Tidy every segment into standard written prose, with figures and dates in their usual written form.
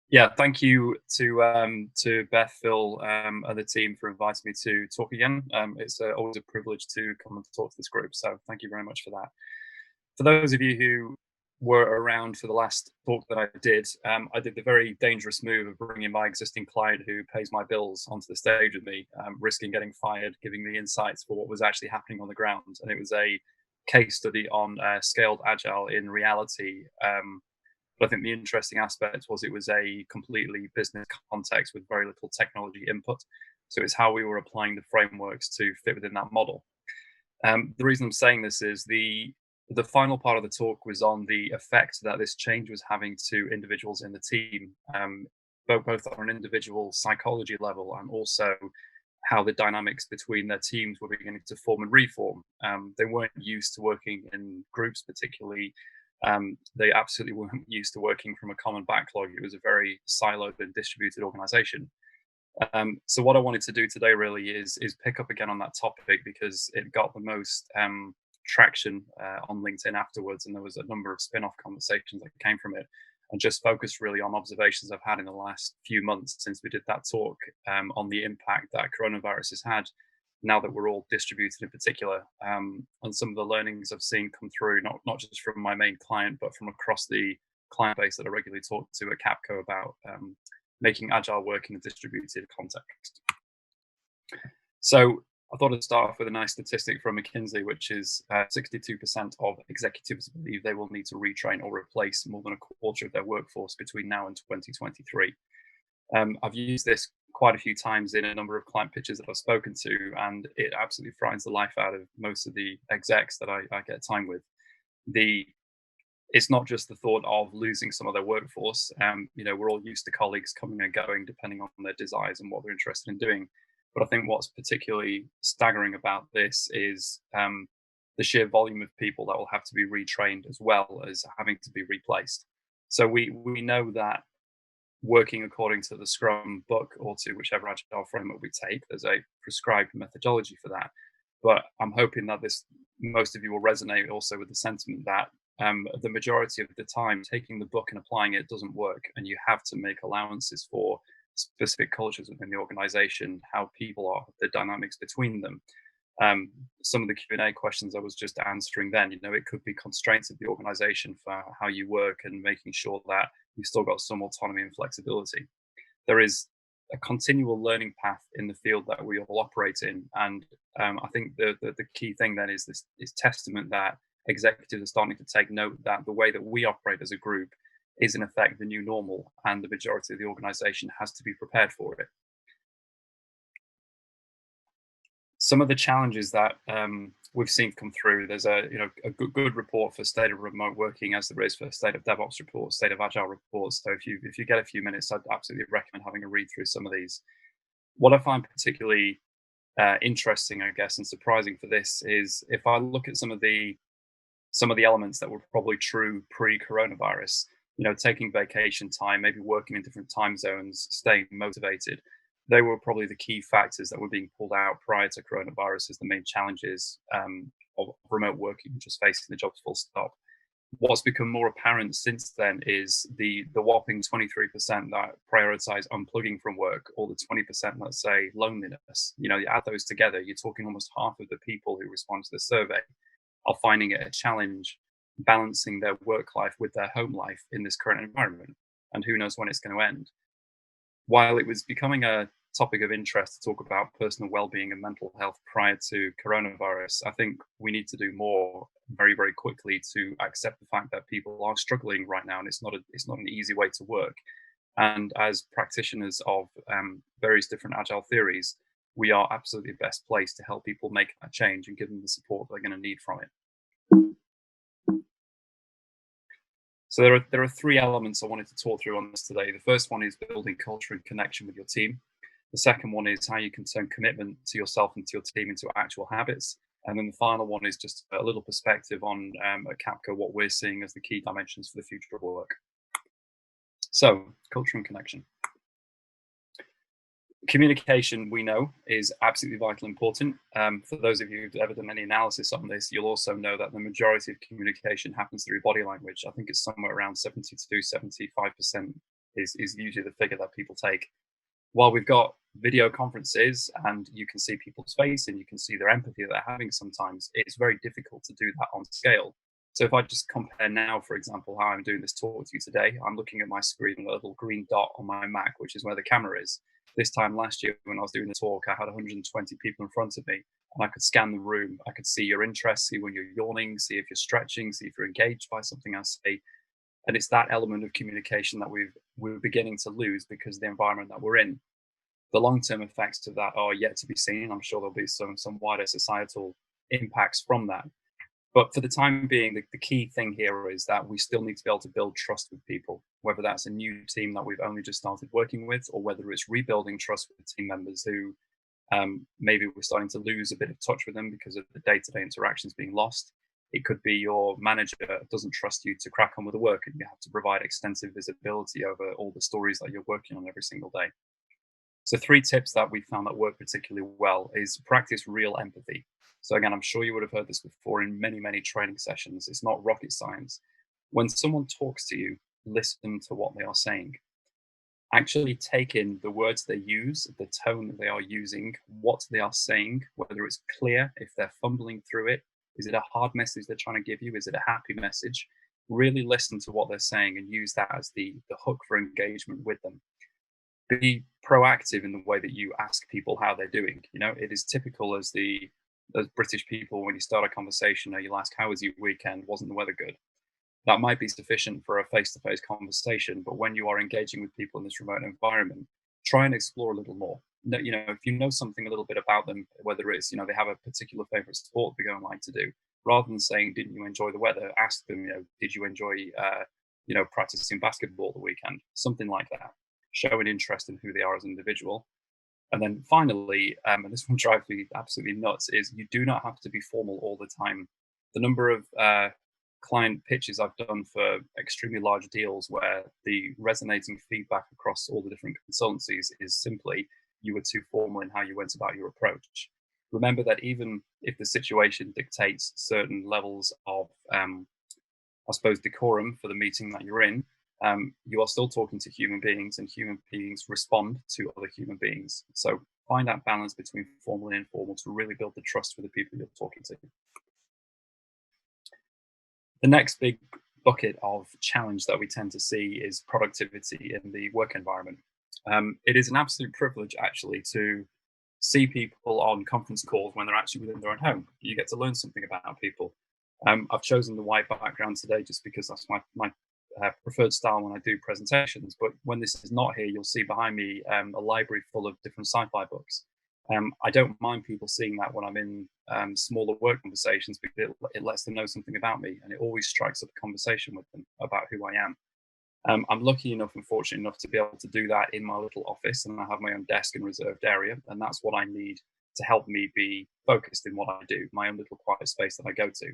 Yeah, thank you to Beth, Phil, and the team for inviting me to talk again. It's always a privilege to come and talk to this group, so thank you very much for that. For those of you who were around for the last talk that I did the very dangerous move of bringing my existing client who pays my bills onto the stage with me, risking getting fired, giving me insights for what was actually happening on the ground, and it was a case study on scaled agile in reality. But I think the interesting aspect was it was a completely business context with very little technology input. So it's how we were applying the frameworks to fit within that model. The reason I'm saying this is the final part of the talk was on the effect that this change was having to individuals in the team, both on an individual psychology level and also how the dynamics between their teams were beginning to form and reform. They weren't used to working in groups, particularly. They absolutely weren't used to working from a common backlog. It was a very siloed and distributed organization. So what I wanted to do today really is pick up again on that topic because it got the most traction on LinkedIn afterwards, and there was a number of spin-off conversations that came from it, and just focused really on observations I've had in the last few months since we did that talk on the impact that coronavirus has had. Now that we're all distributed in particular, and some of the learnings I've seen come through, not just from my main client, but from across the client base that I regularly talk to at Capco about making agile work in a distributed context. So I thought I'd start off with a nice statistic from McKinsey, which is 62% of executives believe they will need to retrain or replace more than a quarter of their workforce between now and 2023. I've used this quite a few times in a number of client pitches that I've spoken to, and it absolutely frightens the life out of most of the execs that I get time with. It's not just the thought of losing some of their workforce. We're all used to colleagues coming and going depending on their desires and what they're interested in doing. But I think what's particularly staggering about this is the sheer volume of people that will have to be retrained as well as having to be replaced. So we know that working according to the Scrum book or to whichever agile framework we take, there's a prescribed methodology for that. But I'm hoping that most of you will resonate also with the sentiment that the majority of the time, taking the book and applying it doesn't work, and you have to make allowances for specific cultures within the organization, how people are, the dynamics between them. Some of the Q&A questions I was just answering then, it could be constraints of the organization for how you work and making sure that you've still got some autonomy and flexibility. There is a continual learning path in the field that we all operate in. And I think the key thing then is this is testament that executives are starting to take note that the way that we operate as a group is in effect the new normal, and the majority of the organization has to be prepared for it. Some of the challenges that we've seen come through, there's a good report for state of remote working, as there is for state of DevOps reports, state of agile reports. So if you get a few minutes, I'd absolutely recommend having a read through some of these. What I find particularly interesting, I guess, and surprising for this is if I look at some of the elements that were probably true pre-coronavirus, taking vacation time, maybe working in different time zones, staying motivated. They were probably the key factors that were being pulled out prior to coronavirus as the main challenges of remote working, just facing the jobs full stop. What's become more apparent since then is the whopping 23% that prioritize unplugging from work, or the 20% that say loneliness. You add those together, you're talking almost half of the people who respond to the survey are finding it a challenge balancing their work life with their home life in this current environment. And who knows when it's going to end. While it was becoming a topic of interest to talk about personal well-being and mental health prior to coronavirus, I think we need to do more very, very quickly to accept the fact that people are struggling right now, and it's not an easy way to work. And as practitioners of various different agile theories, we are absolutely best placed to help people make that change and give them the support they're going to need from it. So there are three elements I wanted to talk through on this today. The first one is building culture and connection with your team. The second one is how you can turn commitment to yourself and to your team into actual habits. And then the final one is just a little perspective on at Capco, what we're seeing as the key dimensions for the future of work. So culture and connection. Communication, we know, is absolutely vital important. For those of you who've ever done any analysis on this, you'll also know that the majority of communication happens through body language. I think it's somewhere around 72, 75% is usually the figure that people take. While we've got video conferences and you can see people's face and you can see their empathy that they're having sometimes, it's very difficult to do that on scale. So if I just compare now, for example, how I'm doing this talk to you today, I'm looking at my screen, a little green dot on my Mac, which is where the camera is. This time last year, when I was doing the talk, I had 120 people in front of me, and I could scan the room. I could see your interest, see when you're yawning, see if you're stretching, see if you're engaged by something I say. And it's that element of communication that we're beginning to lose because of the environment that we're in. The long-term effects of that are yet to be seen. I'm sure there'll be some wider societal impacts from that. But for the time being, the key thing here is that we still need to be able to build trust with people, whether that's a new team that we've only just started working with, or whether it's rebuilding trust with team members who maybe we're starting to lose a bit of touch with them because of the day-to-day interactions being lost. It could be your manager doesn't trust you to crack on with the work, and you have to provide extensive visibility over all the stories that you're working on every single day. So 3 tips that we found that work particularly well is practice real empathy. So again, I'm sure you would have heard this before in many, many training sessions. It's not rocket science. When someone talks to you, listen to what they are saying. Actually take in the words they use, the tone that they are using, what they are saying, whether it's clear, if they're fumbling through it. Is it a hard message they're trying to give you? Is it a happy message? Really listen to what they're saying and use that as the hook for engagement with them. Be proactive in the way that you ask people how they're doing. You know, it is typical as British people, when you start a conversation, you'll ask, "How was your weekend? Wasn't the weather good?" That might be sufficient for a face-to-face conversation, but when you are engaging with people in this remote environment, try and explore a little more. You know, if you know something a little bit about them, whether it's, they have a particular favorite sport they go and like to do, rather than saying, "Didn't you enjoy the weather?" Ask them, "Did you enjoy, practicing basketball the weekend?" Something like that. Show an interest in who they are as an individual. And then finally, and this one drives me absolutely nuts, is you do not have to be formal all the time. The number of client pitches I've done for extremely large deals where the resonating feedback across all the different consultancies is simply, you were too formal in how you went about your approach. Remember that even if the situation dictates certain levels of, I suppose, decorum for the meeting that you're in, you are still talking to human beings, and human beings respond to other human beings. So find that balance between formal and informal to really build the trust for the people you're talking to. The next big bucket of challenge that we tend to see is productivity in the work environment. It is an absolute privilege, actually, to see people on conference calls when they're actually within their own home. You get to learn something about people. I've chosen the white background today just because that's my preferred style when I do presentations. But when this is not here, you'll see behind me a library full of different sci-fi books. I don't mind people seeing that when I'm in smaller work conversations, because it lets them know something about me, and it always strikes up a conversation with them about who I am. I'm lucky enough and fortunate enough to be able to do that in my little office, and I have my own desk and reserved area, and that's what I need to help me be focused in what I do, my own little quiet space that I go to.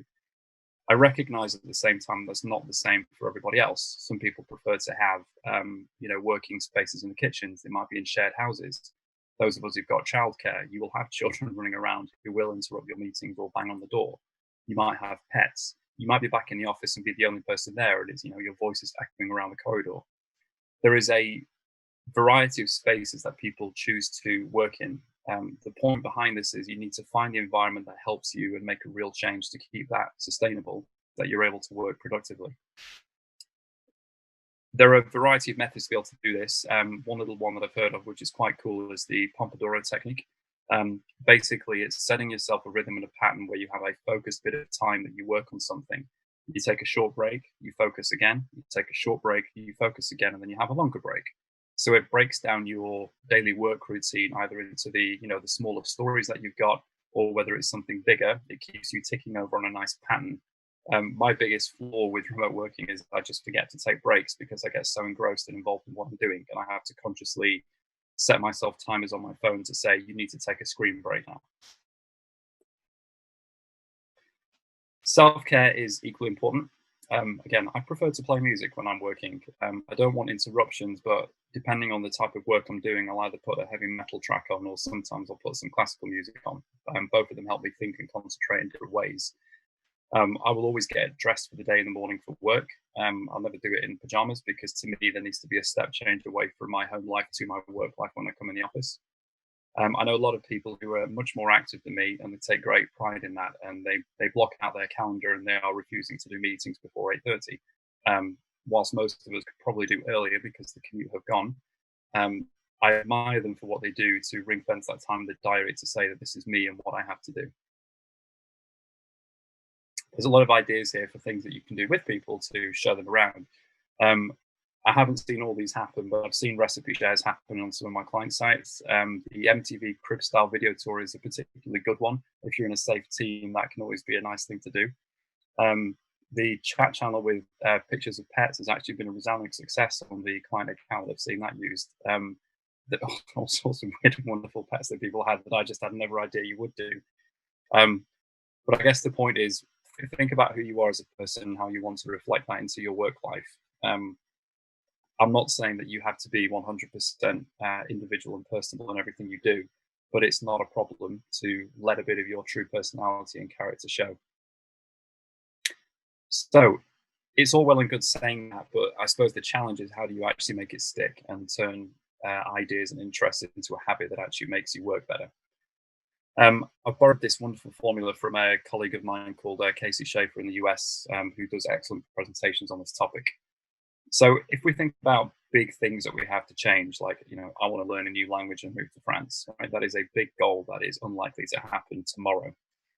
I recognize at the same time that's not the same for everybody else. Some people prefer to have, working spaces in the kitchens. They might be in shared houses. Those of us who've got childcare, you will have children running around who will interrupt your meetings or bang on the door. You might have pets. You might be back in the office and be the only person there, and it's, your voice is echoing around the corridor. There is a variety of spaces that people choose to work in. The point behind this is you need to find the environment that helps you and make a real change to keep that sustainable, that you're able to work productively. There are a variety of methods to be able to do this. One little one that I've heard of, which is quite cool, is the Pomodoro technique. Basically, it's setting yourself a rhythm and a pattern where you have a focused bit of time that you work on something. You take a short break, you focus again, you take a short break, you focus again, and then you have a longer break. So it breaks down your daily work routine either into the smaller stories that you've got, or whether it's something bigger. It keeps you ticking over on a nice pattern. My biggest flaw with remote working is I just forget to take breaks because I get so engrossed and involved in what I'm doing, and I have to consciously set myself timers on my phone to say, you need to take a screen break now. Self-care is equally important. Again, I prefer to play music when I'm working. I don't want interruptions, but depending on the type of work I'm doing, I'll either put a heavy metal track on, or sometimes I'll put some classical music on. Both of them help me think and concentrate in different ways. I will always get dressed for the day in the morning for work. I'll never do it in pajamas because to me there needs to be a step change away from my home life to my work life when I come in the office. I know a lot of people who are much more active than me, and they take great pride in that, and they block out their calendar and they are refusing to do meetings before 8:30. Whilst most of us could probably do earlier because the commute have gone. Um, I admire them for what they do to ring fence that time in the diary to say that this is me and what I have to do. There's a lot of ideas here for things that you can do with people to show them around. Um, I haven't seen all these happen, but I've seen recipe shares happen on some of my client sites. The MTV crib style video tour is a particularly good one. If you're in a safe team, that can always be a nice thing to do. The chat channel with pictures of pets has actually been a resounding success on the client account. I've seen that used. All sorts of weird and wonderful pets that people had that I just had never idea you would do. Um, but I guess the point is, think about who you are as a person and how you want to reflect that into your work life. Um, I'm not saying that you have to be 100% individual and personable in everything you do, but it's not a problem to let a bit of your true personality and character show. So it's all well and good saying that, but I suppose the challenge is how do you actually make it stick and turn ideas and interests into a habit that actually makes you work better? I've borrowed this wonderful formula from a colleague of mine called Casey Schaefer in the US, who does excellent presentations on this topic. So if we think about big things that we have to change, like, I want to learn a new language and move to France, right? That is a big goal that is unlikely to happen tomorrow.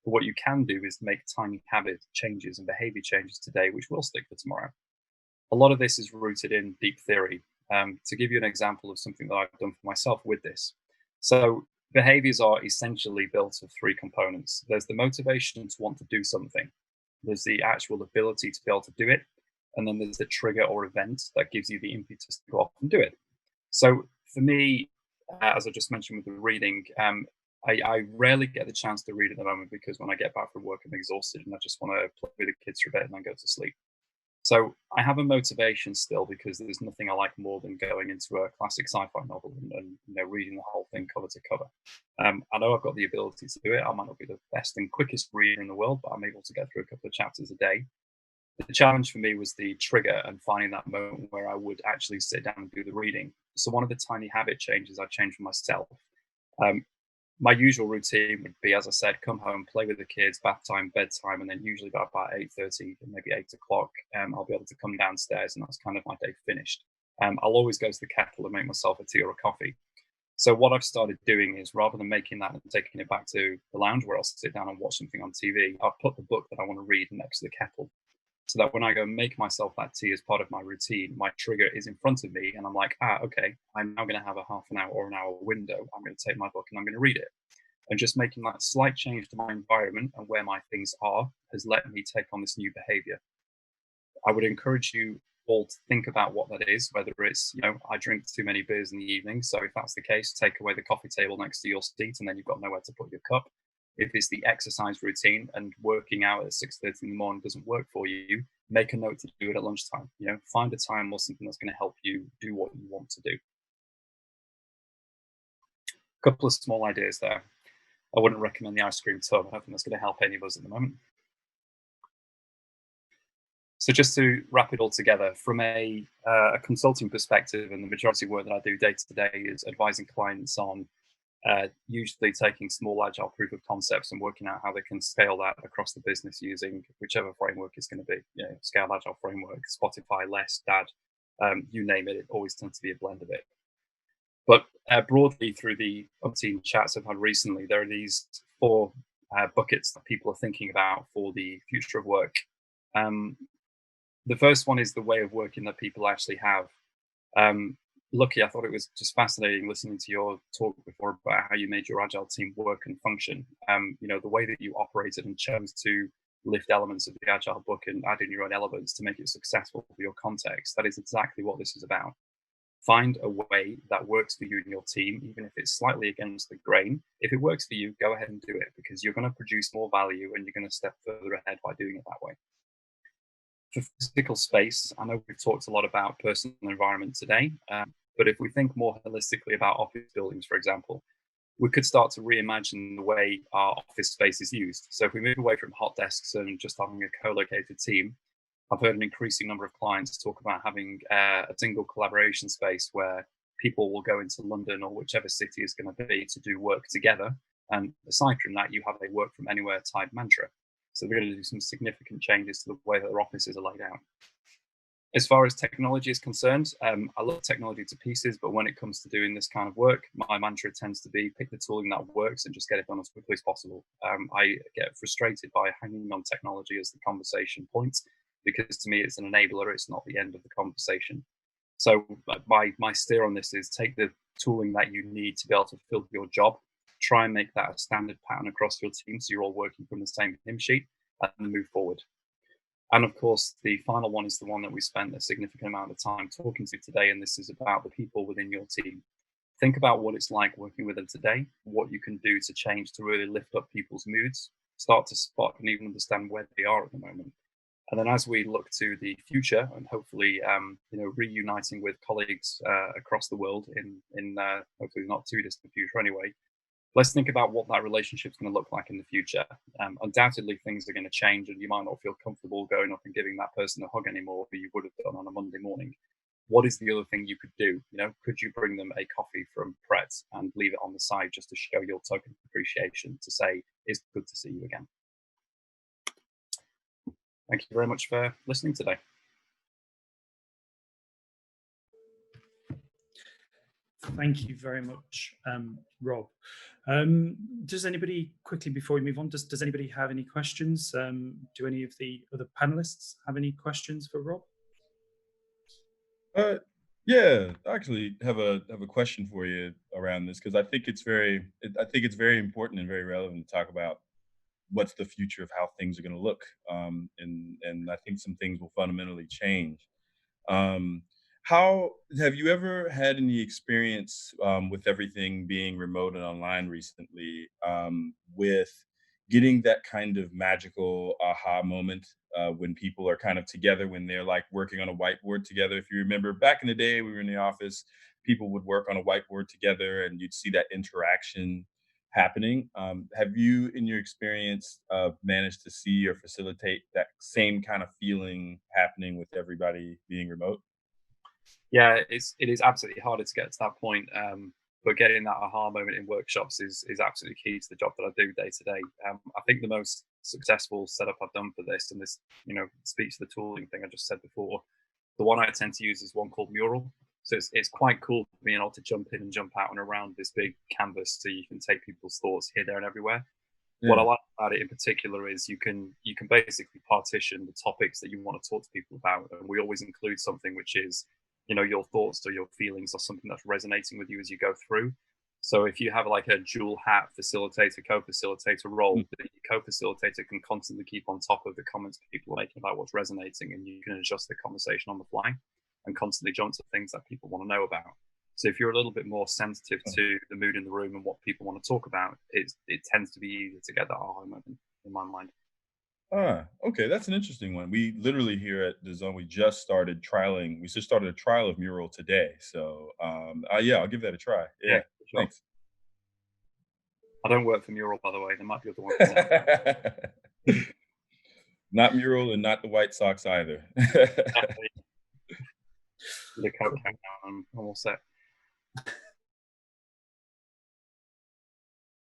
But what you can do is make tiny habit changes and behavior changes today, which will stick for tomorrow. A lot of this is rooted in deep theory. To give you an example of something that I've done for myself with this. So behaviors are essentially built of three components. There's the motivation to want to do something. There's the actual ability to be able to do it, and then there's the trigger or event that gives you the impetus to go off and do it. So for me, as I just mentioned with the reading, I rarely get the chance to read at the moment because when I get back from work, I'm exhausted and I just want to play with the kids for a bit and then go to sleep. So I have a motivation still because there's nothing I like more than going into a classic sci-fi novel and reading the whole thing cover to cover. I know I've got the ability to do it. I might not be the best and quickest reader in the world, but I'm able to get through a couple of chapters a day. The challenge for me was the trigger and finding that moment where I would actually sit down and do the reading. So one of the tiny habit changes I changed for myself. Um, my usual routine would be, as I said, come home, play with the kids, bath time, bedtime, and then usually by about 8:30, maybe 8 o'clock, I'll be able to come downstairs, and that's kind of my day finished. I'll always go to the kettle and make myself a tea or a coffee. So what I've started doing is rather than making that and taking it back to the lounge where I'll sit down and watch something on TV, I've put the book that I want to read next to the kettle so that when I go make myself that tea as part of my routine, my trigger is in front of me and I'm like, okay, I'm now going to have a half an hour or an hour window. I'm going to take my book and I'm going to read it. And just making that slight change to my environment and where my things are has let me take on this new behavior. I would encourage you all to think about what that is, whether it's, I drink too many beers in the evening. So if that's the case, take away the coffee table next to your seat and then you've got nowhere to put your cup. If it's the exercise routine and working out at 6:30 in the morning doesn't work for you, make a note to do it at lunchtime. Find a time or something that's going to help you do what you want to do. A couple of small ideas there. I wouldn't recommend the ice cream tub. I don't think that's going to help any of us at the moment. So just to wrap it all together, from a consulting perspective, and the majority of work that I do day to day is advising clients on usually taking small agile proof of concepts and working out how they can scale that across the business using whichever framework is going to be. Scale agile framework, Spotify, less, DAD, you name it. It always tends to be a blend of it. But broadly, through the umpteen chats I've had recently, there are these four buckets that people are thinking about for the future of work. The first one is the way of working that people actually have. Lucky, I thought it was just fascinating listening to your talk before about how you made your agile team work and function. The way that you operated and chose to lift elements of the agile book and add in your own elements to make it successful for your context. That is exactly what this is about. Find a way that works for you and your team, even if it's slightly against the grain. If it works for you, go ahead and do it because you're going to produce more value and you're going to step further ahead by doing it that way. For physical space, I know we've talked a lot about personal environment today, but if we think more holistically about office buildings, for example, we could start to reimagine the way our office space is used. So if we move away from hot desks and just having a co-located team, I've heard an increasing number of clients talk about having a single collaboration space where people will go into London or whichever city is going to be to do work together. And aside from that, you have a work from anywhere type mantra. So they're going to do some significant changes to the way that their offices are laid out. As far as technology is concerned, I love technology to pieces, but when it comes to doing this kind of work, my mantra tends to be pick the tooling that works and just get it done as quickly as possible. I get frustrated by hanging on technology as the conversation point because to me it's an enabler, it's not the end of the conversation. So my steer on this is take the tooling that you need to be able to fulfill your job, try and make that a standard pattern across your team so you're all working from the same hymn sheet and move forward. And of course, the final one is the one that we spent a significant amount of time talking to today, and this is about the people within your team. Think about what it's like working with them today, what you can do to change to really lift up people's moods, start to spot and even understand where they are at the moment. And then as we look to the future and hopefully, reuniting with colleagues across the world in hopefully not too distant future anyway, let's think about what that relationship is going to look like in the future. Undoubtedly, things are going to change, and you might not feel comfortable going up and giving that person a hug anymore, but you would have done on a Monday morning. What is the other thing you could do? Could you bring them a coffee from Pret and leave it on the side just to show your token of appreciation to say it's good to see you again? Thank you very much for listening today. Thank you very much, Rob. Does anybody, quickly before we move on, does anybody have any questions? Do any of the other panelists have any questions for Rob? Yeah, I actually have a question for you around this because I think it's very important and very relevant to talk about what's the future of how things are going to look, and I think some things will fundamentally change. Um, how have you ever had any experience with everything being remote and online recently, with getting that kind of magical aha moment when people are kind of together, when they're like working on a whiteboard together? If you remember back in the day, we were in the office, people would work on a whiteboard together and you'd see that interaction happening. Have you, in your experience, managed to see or facilitate that same kind of feeling happening with everybody being remote? Yeah, it is absolutely harder to get to that point. But getting that aha moment in workshops is absolutely key to the job that I do day to day. I think the most successful setup I've done for this, and this speaks to the tooling thing I just said before. The one I tend to use is one called Mural. So it's quite cool being able to jump in and jump out and around this big canvas, so you can take people's thoughts here, there, and everywhere. What I Yeah. like about it in particular is you can basically partition the topics that you want to talk to people about, and we always include something which is your thoughts or your feelings or something that's resonating with you as you go through. So if you have like a dual hat facilitator, co-facilitator role, Mm. the co-facilitator can constantly keep on top of the comments people are making about what's resonating, and you can adjust the conversation on the fly and constantly jump to things that people want to know about. So if you're a little bit more sensitive to the mood in the room and what people want to talk about, it tends to be easier to get that aha moment in my mind. Okay, that's an interesting one. We literally here at the Zone, we just started trialing. We just started a trial of Mural today. So, yeah, I'll give that a try. Yeah, Yeah, for sure. thanks. I don't work for Mural, by the way. There might be other ones out. Not Mural and not the White Sox either. The coat countdown, I'm all set.